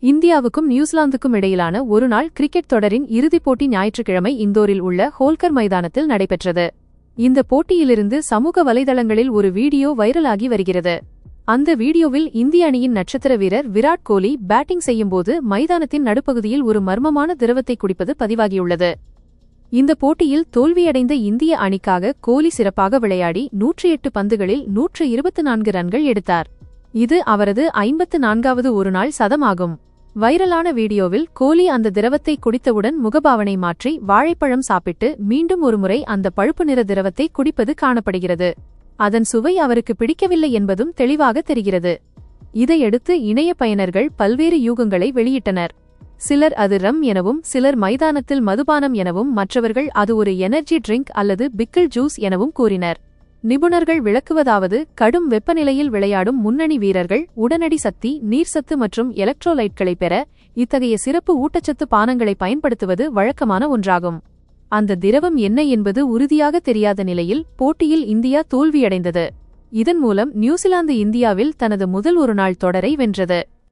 இந்தியாவுக்கும் நியூசிலாந்துக்கும் இடையிலான ஒருநாள் கிரிக்கெட் தொடரின் இறுதிப் போட்டி ஞாயிற்றுக்கிழமை இந்தோரில் உள்ள ஹோல்கர் மைதானத்தில் நடைபெற்றது. இந்த போட்டியிலிருந்து சமூக வலைதளங்களில் ஒரு வீடியோ வைரலாகி வருகிறது. அந்த வீடியோவில் இந்திய அணியின் நட்சத்திர வீரர் விராட் கோலி பேட்டிங் செய்யும்போது மைதானத்தின் நடுப்பகுதியில் ஒரு மர்மமான திரவத்தை குடிப்பது பதிவாகியுள்ளது. இந்த போட்டியில் தோல்வியடைந்த இந்திய அணிக்காக கோலி சிறப்பாக விளையாடி 108 பந்துகளில் 124 ரன்கள் எடுத்தார். இது அவரது 54வது ஒருநாள் சதமாகும். வைரலான வீடியோவில் கோலி அந்த திரவத்தை குடித்தவுடன் முகபாவனை மாற்றி வாழைப்பழம் சாப்பிட்டு மீண்டும் ஒருமுறை அந்த பழுப்பு நிற திரவத்தை குடிப்பது காணப்படுகிறது. அதன் சுவை அவருக்கு பிடிக்கவில்லை என்பதும் தெளிவாக தெரிகிறது. இதையடுத்து இணைய பயனர்கள் பல்வேறு யூகங்களை வெளியிட்டனர். சிலர் அது ரம் எனவும், சிலர் மைதானத்தில் மதுபானம் எனவும், மற்றவர்கள் அது ஒரு எனர்ஜி ட்ரிங்க் அல்லது பிக்கிள் ஜூஸ் எனவும் கூறினர். நிபுணர்கள் விளக்குவதாவது, கடும் வெப்பநிலையில் விளையாடும் முன்னணி வீரர்கள் உடனடி சக்தி, நீர்சத்து மற்றும் எலக்ட்ரோலைட்களை பெற இத்தகைய சிறப்பு ஊட்டச்சத்து பானங்களை பயன்படுத்துவது வழக்கமான ஒன்றாகும். அந்த திரவம் என்ன என்பது உறுதியாக தெரியாத நிலையில் போட்டியில் இந்தியா தோல்வியடைந்தது. இதன் மூலம் நியூசிலாந்து இந்தியாவில் தனது முதல் ஒருநாள் தொடரை வென்றது.